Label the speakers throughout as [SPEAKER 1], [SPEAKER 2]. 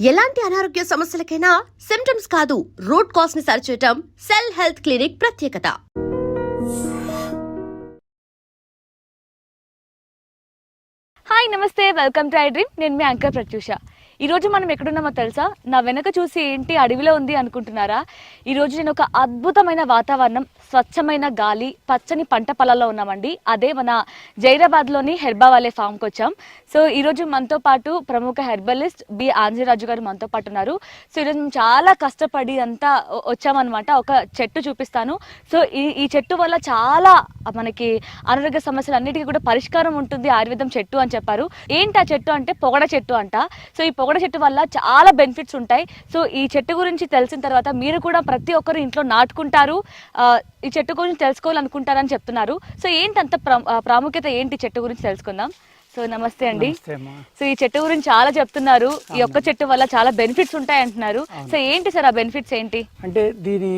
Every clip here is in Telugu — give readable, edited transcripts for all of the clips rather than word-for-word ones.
[SPEAKER 1] ఎలాంటి అనారోగ్య సమస్యలకైనా సిమ్టమ్స్ కాదు రూట్ కాజ్ ని సరిచేయటం సెల్ హెల్త్ క్లినిక్ ప్రత్యేకత.
[SPEAKER 2] హాయ్ నమస్తే, వెల్కమ్ టు ఐ డ్రీమ్. నేను మీ యాంకర్ ప్రత్యూష. ఈరోజు మనం ఎక్కడున్నామో తెలుసా? నా వెనక చూసి ఏంటి అడవిలో ఉంది అనుకుంటున్నారా? ఈరోజు నేను ఒక అద్భుతమైన వాతావరణం, స్వచ్ఛమైన గాలి, పచ్చని పంట పొలాల్లో ఉన్నామండి. అదే మన జైరాబాద్లోని హెర్బావాలే ఫామ్కి వచ్చాం. సో ఈరోజు మనతో పాటు ప్రముఖ హెర్బలిస్ట్ బి ఆంజరాజు గారు మనతో పాటు ఉన్నారు. సో ఈరోజు మేము చాలా కష్టపడి అంతా వచ్చామన్నమాట. ఒక చెట్టు చూపిస్తాను. సో ఈ చెట్టు వల్ల చాలా మనకి అనారోగ్య సమస్యలు అన్నిటికీ కూడా పరిష్కారం ఉంటుంది ఆయుర్వేదం చెట్టు అని చెప్పారు. ఏంటి ఆ చెట్టు అంటే పొగడ చెట్టు అంట. సో ఈ పొగడ చెట్టు వల్ల చాలా బెనిఫిట్స్ ఉంటాయి. సో ఈ చెట్టు గురించి తెలిసిన తర్వాత మీరు కూడా ప్రతి ఒక్కరు ఇంట్లో నాటుకుంటారు, ఈ చెట్టు గురించి తెలుసుకోవాలనుకుంటారని చెప్తున్నారు. సో ఏంటంత ప్రాముఖ్యత ఏంటి చెట్టు గురించి తెలుసుకుందాం. సో నమస్తే అండి. సో ఈ చెట్టు గురించి చాలా చెప్తున్నారు. ఈ ఒక్క చెట్టు వల్ల చాలా బెనిఫిట్స్ ఉంటాయి అంటున్నారు. సో ఏంటి సార్ ఆ బెనిఫిట్స్ ఏంటి?
[SPEAKER 3] అంటే దీని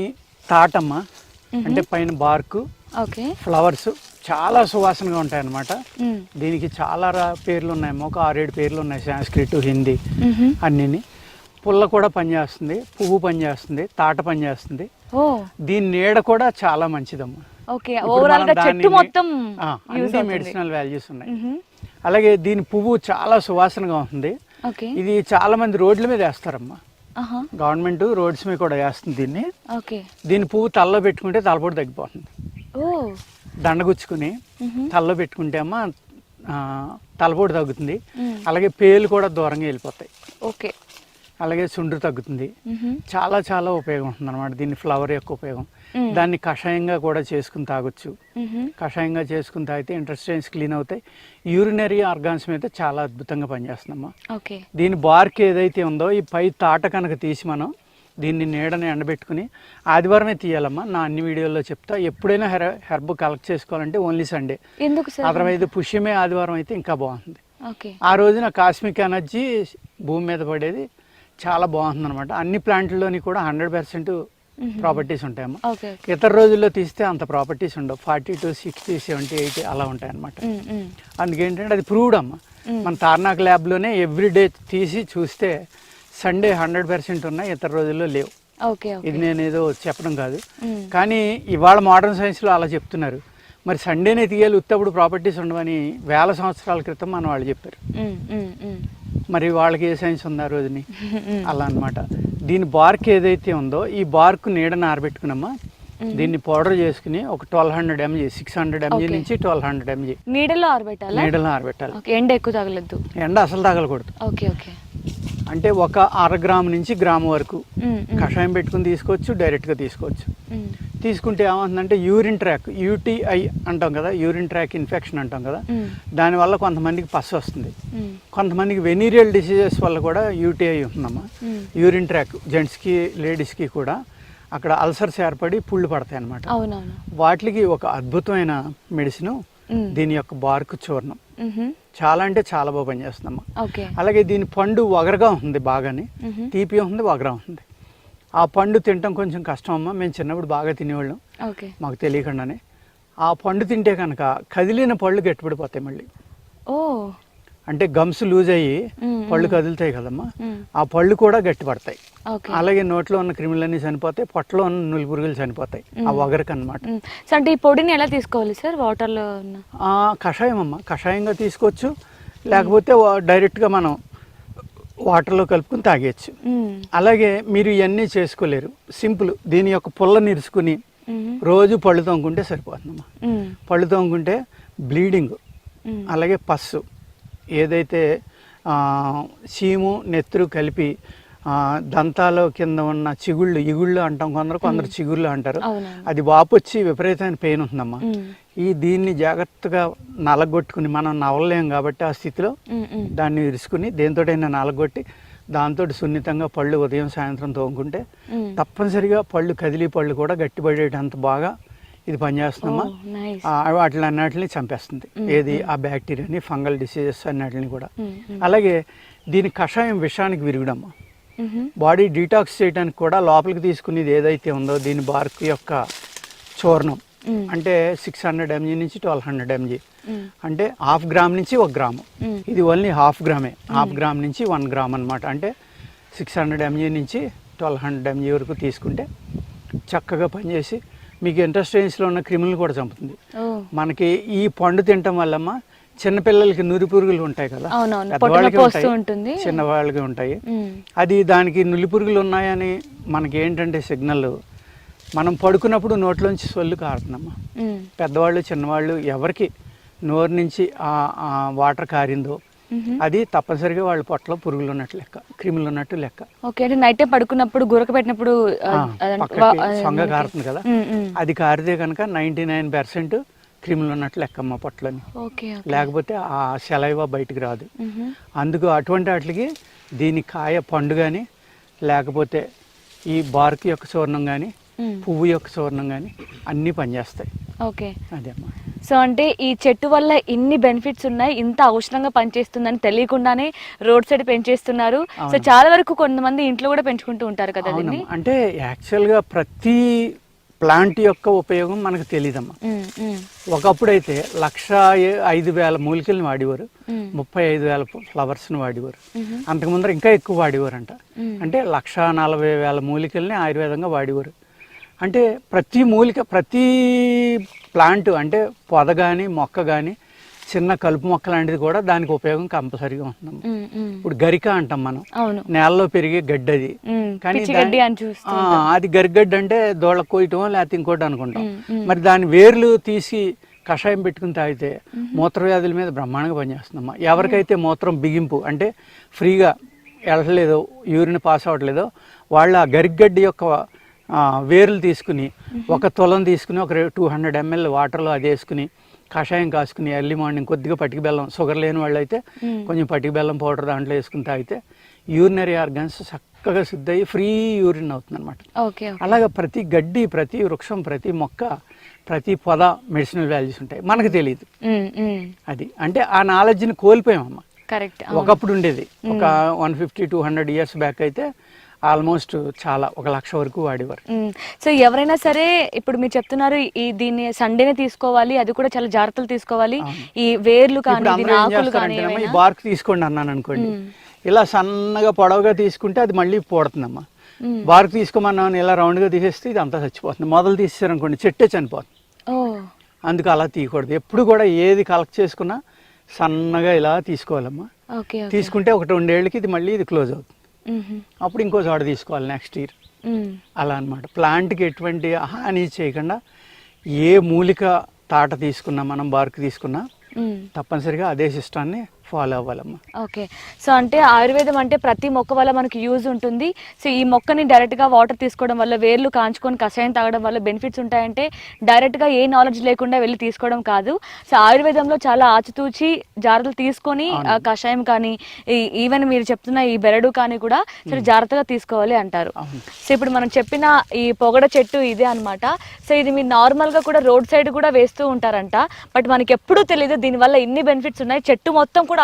[SPEAKER 3] తాటమ్మ అంటే పైన బార్కు, ఫ్లవర్స్ చాలా సువాసనగా ఉంటాయి అన్నమాట. దీనికి చాలా పేర్లు ఉన్నాయి, ఒక 6-7 పేర్లు ఉన్నాయి, సాంస్క్రిట్, హిందీ అన్ని. పుల్ల కూడా పనిచేస్తుంది, పువ్వు పనిచేస్తుంది, తాట పనిచేస్తుంది. దీని నీడ కూడా చాలా మంచిదమ్మా. అన్ని మెడిసినల్ వాల్యూస్ ఉన్నాయి. అలాగే దీని పువ్వు చాలా సువాసనగా ఉంటుంది. ఇది చాలా మంది రోడ్ల మీద వేస్తారమ్మా. గవర్నమెంట్ రోడ్స్ మీద కూడా వేస్తుంది దీన్ని. దీని పువ్వు తలలో పెట్టుకుంటే తలపోటు తగ్గిపోతుంది. దండగుచ్చుకుని తలలో పెట్టుకుంటే అమ్మా తలపోటు తగ్గుతుంది. అలాగే పేలు కూడా దూరంగా వెళ్ళిపోతాయి. అలాగే చుండ్రు తగ్గుతుంది. చాలా చాలా ఉపయోగం ఉంటుంది అనమాట దీని ఫ్లవర్ యొక్క ఉపయోగం. దాన్ని కషాయంగా కూడా చేసుకుని తాగొచ్చు. కషాయంగా చేసుకుని తాగితే ఇంటెస్టైన్స్ క్లీన్ అవుతాయి. యూరినరీ ఆర్గాన్స్ మీద చాలా అద్భుతంగా పనిచేస్తుందమ్మా. దీని బార్క్ ఏదైతే ఉందో ఈ పై తాట కనుక తీసి మనం దీన్ని నీడని ఎండబెట్టుకుని ఆదివారమే తీయాలమ్మా. నా అన్ని వీడియోల్లో చెప్తా. ఎప్పుడైనా హెర్బ్ కలెక్ట్ చేసుకోవాలంటే ఓన్లీ సండే. అదర్వైజ్ పుష్యమే ఆదివారం అయితే ఇంకా బాగుంటుంది. ఆ రోజున కాస్మిక్ ఎనర్జీ భూమి మీద పడేది చాలా బాగుంటుంది అనమాట. అన్ని ప్లాంట్లలోని కూడా 100% ప్రాపర్టీస్ ఉంటాయమ్మా. ఇతర రోజుల్లో తీస్తే అంత ప్రాపర్టీస్ ఉండవు. 40 to 60, 70, 80 అలా ఉంటాయి అనమాట. అందుకేంటంటే అది ప్రూవ్డ్ అమ్మా. మన తార్నాక్ ల్యాబ్లోనే ఎవ్రీడే తీసి చూస్తే సండే 100% ఉన్నాయి, ఇతర రోజుల్లో లేవు. ఇది నేను ఏదో చెప్పడం కాదు, కానీ ఇవాళ మోడర్న్ సైన్స్లో అలా చెప్తున్నారు. మరి సండేనే తీయాలి, ఉత్తప్పుడు ప్రాపర్టీస్ ఉండవని 1000 సంవత్సరాల క్రితం మన వాళ్ళు చెప్పారు. మరి వాళ్ళకి ఏ సైన్స్ ఉంది ఆ రోజుని? అలా అనమాట. దీని బార్క్ ఏదైతే ఉందో ఈ బార్క్ నీడని ఆరబెట్టుకున్నామా, దీన్ని పౌడర్ చేసుకుని ఒక 1200 mg, 600 mg నుంచి 1200 mg
[SPEAKER 2] నీడలో ఆరబెట్టాలి. ఎండ ఎక్కువ తగలదు,
[SPEAKER 3] ఎండ అసలు తగలకూడదు. అంటే ఒక 1/2 గ్రాము నుంచి గ్రాము వరకు కషాయం పెట్టుకుని తీసుకోవచ్చు, డైరెక్ట్గా తీసుకోవచ్చు. తీసుకుంటే ఏమవుతుందంటే యూరిన్ ట్రాక్, యూటీఐ అంటాం కదా, యూరిన్ ట్రాక్ ఇన్ఫెక్షన్ అంటాం కదా, దానివల్ల కొంతమందికి పస్సు వస్తుంది. కొంతమందికి వెనీరియల్ డిసీజెస్ వల్ల కూడా యూటీఐ ఉంటుందమ్మా. యూరిన్ ట్రాక్ జెంట్స్కి లేడీస్కి కూడా అక్కడ అల్సర్స్ ఏర్పడి పుళ్ళు పడతాయి అన్నమాట. వాటికి ఒక అద్భుతమైన మెడిసిన్ దీని యొక్క బార్క్ చూర్ణం. చాలా అంటే చాలా బాగా పనిచేస్తుందమ్మా. అలాగే దీని పండు వగరగా ఉంది, బాగానే తీపి ఉంది, వగరా ఉంది. ఆ పండు తినటం కొంచెం కష్టం అమ్మా. మేము చిన్నప్పుడు బాగా తినేవాళ్ళం, మాకు తెలియకుండానే. ఆ పండు తింటే కనుక కదిలిన పళ్ళు గట్టిపడిపోతాయి మళ్ళీ. అంటే గమ్స్ లూజ్ అయ్యి పళ్ళు కదులుతాయి కదమ్మా, ఆ పళ్ళు కూడా గట్టిపడతాయి. అలాగే నోట్లో ఉన్న క్రిములన్నీ చనిపోతాయి, పొట్టలో ఉన్న నులి పురుగులు చనిపోతాయి ఆ వగరకు అనమాట.
[SPEAKER 2] అంటే ఈ పొడిని ఎలా తీసుకోవాలి సార్? వాటర్లో
[SPEAKER 3] కషాయం అమ్మా, కషాయంగా తీసుకోవచ్చు, లేకపోతే డైరెక్ట్గా మనం వాటర్లో కలుపుకొని తాగేయచ్చు. అలాగే మీరు ఇవన్నీ చేసుకోలేరు, సింపుల్ దీని యొక్క పుల్లని ఇరుసుకుని రోజు పళ్ళు తోముకుంటే సరిపోతుందమ్మా. పళ్ళు తోముకుంటే బ్లీడింగ్, అలాగే పస్సు, ఏదైతే చీము నెత్తురు కలిపి దంతాల కింద ఉన్న చిగుళ్ళు, ఇగుళ్ళు అంటాం, కొందరు చిగుళ్ళు అంటారు, అది వాపు వచ్చి విపరీతమైన పెయిన్ ఉంటుందమ్మా. దీన్ని జాగ్రత్తగా నలగొట్టుకుని, మనం నవలలేం కాబట్టి ఆ స్థితిలో దాన్ని ఇరుసుకుని దేంతోటైనా నలగొట్టి దాంతో సున్నితంగా పళ్ళు ఉదయం సాయంత్రం తోముకుంటే తప్పనిసరిగా పళ్ళు, కదిలి పళ్ళు కూడా గట్టిపడేటంత బాగా ఇది పనిచేస్తుందమ్మా. వాటిని అన్నిటిని చంపేస్తుంది, ఏది ఆ బ్యాక్టీరియాని, ఫంగల్ డిసీజెస్ అన్నిటిని కూడా. అలాగే దీని కషాయం విషానికి విరుగుడమ్మా. బాడీ డీటాక్స్ చేయడానికి కూడా లోపలికి తీసుకునేది ఏదైతే ఉందో దీని బార్క్ యొక్క చూర్ణం, అంటే 600 mg నుంచి 1200 mg, అంటే 1/2 గ్రామ్ నుంచి 1 గ్రాము. ఇది ఓన్లీ 1/2 గ్రామే, 1/2 గ్రామ్ నుంచి 1 గ్రామ్ అనమాట. అంటే 600 mg నుంచి 1200 mg వరకు తీసుకుంటే చక్కగా పనిచేసి మీకు ఇంటెస్టైన్స్లో ఉన్న క్రిములను కూడా చంపుతుంది. మనకి ఈ పండు తినటం వల్లమ్మ చిన్నపిల్లలకి నులి పురుగులు ఉంటాయి కదా, పెద్దవాళ్ళకి ఉంటాయి, చిన్నవాళ్ళకి ఉంటాయి. అది దానికి నులి పురుగులు ఉన్నాయని మనకి ఏంటంటే సిగ్నల్, మనం పడుకున్నప్పుడు నోట్లోంచి సొల్లు కారుతుందమ్మా. పెద్దవాళ్ళు చిన్నవాళ్ళు ఎవరికి నోరు నుంచి ఆ వాటర్ కారిందో అది తప్పనిసరిగా వాళ్ళ పొట్టలో పురుగులు ఉన్నట్టు లెక్క, క్రిములు ఉన్నట్టు లెక్క.
[SPEAKER 2] ఓకే, అంటే నైట్ టైం పడుకున్నప్పుడు గురక పెట్టినప్పుడు
[SPEAKER 3] సొంగ కారుతుంది కదా, అది కారితే కనుక 99% క్రిములు ఉన్నట్లు లెక్కమ్మ పొట్టలని. లేకపోతే ఆ సెలైవా బయటికి రాదు. అందుకు అటువంటి వాటికి దీని కాయ పండు కానీ లేకపోతే ఈ బార్క్ యొక్క చూర్ణం కానీ పువ్వు యొక్క చూర్ణం కానీ అన్నీ పనిచేస్తాయి.
[SPEAKER 2] ఓకే,
[SPEAKER 3] అదేమ్మా.
[SPEAKER 2] సో అంటే ఈ చెట్టు వల్ల ఇన్ని బెనిఫిట్స్ ఉన్నాయి, ఇంత ఔషధంగా పనిచేస్తుందని తెలియకుండానే రోడ్ సైడ్ పెంచేస్తున్నారు. సో చాలా వరకు కొంతమంది ఇంట్లో కూడా పెంచుకుంటూ ఉంటారు కదా దీన్ని.
[SPEAKER 3] అంటే యాక్చువల్గా ప్రతి ప్లాంట్ యొక్క ఉపయోగం మనకు తెలియదమ్మా. ఒకప్పుడైతే 1,05,000 మూలికల్ని వాడేవారు, 35,000 ఫ్లవర్స్ని వాడేవారు. అంతకుముందర ఇంకా ఎక్కువ వాడేవారంట. అంటే 1,40,000 మూలికల్ని ఆయుర్వేదంగా వాడేవారు. అంటే ప్రతి మూలిక, ప్రతి ప్లాంట్ అంటే పొద కానీ మొక్క కానీ చిన్న కలుపు మొక్క లాంటిది కూడా దానికి ఉపయోగం కంపల్సరీగా ఉంటుంది. ఇప్పుడు గరిక అంటాం మనం, నేలలో పెరిగే గడ్డి అది. కానీ అది గరిగడ్డి అంటే దోళ్ళ కోయటం లేకపోతే ఇంకోటి అనుకుంటాం. మరి దాని వేర్లు తీసి కషాయం పెట్టుకుని తాగితే మూత్రవ్యాధుల మీద బ్రహ్మాండంగా పనిచేస్తుందమ్మా. ఎవరికైతే మూత్రం బిగింపు అంటే ఫ్రీగా వెళ్ళట్లేదో, యూరిన్ పాస్ అవ్వట్లేదో వాళ్ళు ఆ గరిగడ్డి యొక్క వేర్లు తీసుకుని ఒక తులం తీసుకుని ఒక 200 ml వాటర్లో అది వేసుకుని కషాయం కాసుకుని ఎర్లీ మార్నింగ్ కొద్దిగా పటికి బెల్లం, షుగర్ లేని వాళ్ళు అయితే కొంచెం పటికి బెల్లం పౌడర్ దాంట్లో వేసుకుని తాగితే యూరినరీ ఆర్గన్స్ చక్కగా శుద్ధి అయ్యి ఫ్రీ యూరిన్ అవుతుంది అనమాట. అలాగే ప్రతి గడ్డి, ప్రతి వృక్షం, ప్రతి మొక్క, ప్రతి పొద మెడిసినల్ వాల్యూస్ ఉంటాయి, మనకు తెలియదు. అది అంటే ఆ నాలెడ్జ్ని కోల్పోయామమ్మా.
[SPEAKER 2] కరెక్ట్.
[SPEAKER 3] ఒకప్పుడు ఉండేది, ఒక 150-200 years బ్యాక్ అయితే ఆల్మోస్ట్ చాలా 1,00,000 వరకు వాడేవారు.
[SPEAKER 2] సో ఎవరైనా సరే ఇప్పుడు మీరు చెప్తున్నారు ఈ దీన్ని సండేనే తీసుకోవాలి, అది కూడా చాలా జాగ్రత్తలు తీసుకోవాలి. ఈ వేర్లు కానీ ఆకులు కానీ
[SPEAKER 3] ఈ బార్క్ తీసుకోండి అన్నాను అనుకోండి, ఇలా సన్నగా పొడవుగా తీసుకుంటే అది మళ్ళీ పోడుతుందమ్మా. బార్క్ తీసుకోమన్నాను ఇలా రౌండ్గా తీసేస్తే ఇది అంతా చచ్చిపోతుంది. మొదలు తీసేసారనుకోండి చెట్టే చనిపోతుంది. అందుకు అలా తీయకూడదు. ఎప్పుడు కూడా ఏది కలెక్ట్ చేసుకున్నా సన్నగా ఇలా తీసుకోవాలమ్మా. తీసుకుంటే 1-2 ఏళ్ళకి ఇది మళ్ళీ ఇది క్లోజ్ అవుతుంది. అప్పుడు ఇంకో చోట తీసుకోవాలి నెక్స్ట్ ఇయర్. అలా అనమాట. ప్లాంట్కి ఎటువంటి హాని చేయకుండా ఏ మూలిక తాట తీసుకున్నా, మనం బార్క్ తీసుకున్నా తప్పనిసరిగా అదే సిస్టాన్ని ఫాలో అవ్వాలమ్మా.
[SPEAKER 2] ఓకే, సో అంటే ఆయుర్వేదం అంటే ప్రతి మొక్క వల్ల మనకి యూజ్ ఉంటుంది. సో ఈ మొక్కని డైరెక్ట్గా వాటర్ తీసుకోవడం వల్ల, వేర్లు కాంచుకొని కషాయం తాగడం వల్ల బెనిఫిట్స్ ఉంటాయంటే డైరెక్ట్గా ఏ నాలెడ్జ్ లేకుండా వెళ్ళి తీసుకోవడం కాదు. సో ఆయుర్వేదంలో చాలా ఆచితూచి జాగ్రత్తలు తీసుకొని కషాయం కానీ ఈవెన్ మీరు చెప్తున్న ఈ బెరడు కానీ కూడా చాలా జాగ్రత్తగా తీసుకోవాలి అంటారు. సో ఇప్పుడు మనం చెప్పిన ఈ పొగడ చెట్టు ఇదే అనమాట. సో ఇది మీరు నార్మల్గా కూడా రోడ్ సైడ్ కూడా వేస్తూ ఉంటారంట, బట్ మనకి ఎప్పుడూ తెలియదు దీనివల్ల ఇన్ని బెనిఫిట్స్ ఉన్నాయి. చెట్టు మొత్తం కూడా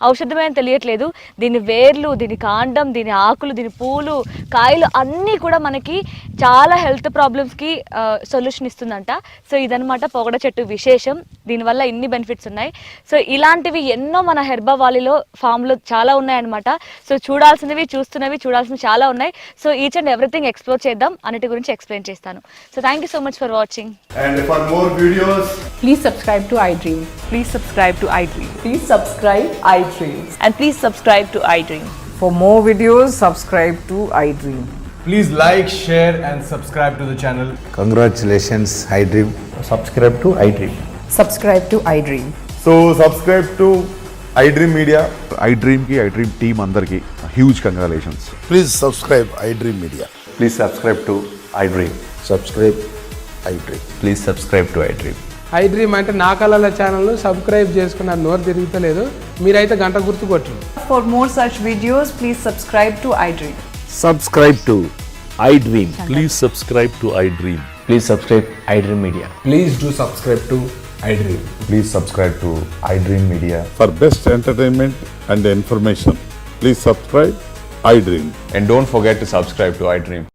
[SPEAKER 2] ఔషధమే అని తెలియట్లేదు. దీని వేర్లు, దీని కాండం, దీని ఆకులు, దీని పూలు, కాయలు అన్నీ కూడా మనకి చాలా హెల్త్ ప్రాబ్లమ్స్కి సొల్యూషన్ ఇస్తుందంట. సో ఇదనమాట పొగడ చెట్టు విశేషం. దీనివల్ల ఇన్ని బెనిఫిట్స్ ఉన్నాయి. సో ఇలాంటివి ఎన్నో మన హెర్బా వాలీలో ఫామ్లో చాలా ఉన్నాయన్నమాట. సో చూడాల్సినవి, చూడాల్సినవి చాలా ఉన్నాయి. So each and everything explore చేద్దాం, అన్నిటి గురించి ఎక్స్ప్లెయిన్ చేస్తాను. So thank you so much for watching.
[SPEAKER 4] And for more videos,
[SPEAKER 5] please subscribe to iDream.
[SPEAKER 6] Please subscribe to iDream.
[SPEAKER 5] Please subscribe iDream.
[SPEAKER 6] And please subscribe to iDream.
[SPEAKER 5] For more videos, subscribe to iDream.
[SPEAKER 4] please like, share and subscribe to the channel.
[SPEAKER 7] Congratulations, iDream.
[SPEAKER 8] Subscribe to iDream.
[SPEAKER 5] Subscribe to iDream.
[SPEAKER 8] So subscribe to iDream Media.
[SPEAKER 9] iDream ki iDream team andarki huge congratulations.
[SPEAKER 7] Please subscribe iDream Media.
[SPEAKER 8] Please subscribe to iDream.
[SPEAKER 7] Subscribe iDream.
[SPEAKER 8] Please subscribe to iDream.
[SPEAKER 10] iDream అంటే నా కళల ఛానల్ను సబ్స్క్రైబ్ చేసుకున్న నోరు తిరుగుతలేదు, మీరైతే గంట గుర్తు కొట్టండి.
[SPEAKER 5] For more such videos, please subscribe to iDream.
[SPEAKER 9] Subscribe to iDream.
[SPEAKER 8] Please subscribe to iDream. Please subscribe iDream Media.
[SPEAKER 4] Please do subscribe to iDream.
[SPEAKER 8] Please subscribe to iDream Media.
[SPEAKER 9] For best entertainment and information, please subscribe iDream.
[SPEAKER 8] And don't forget to subscribe to iDream.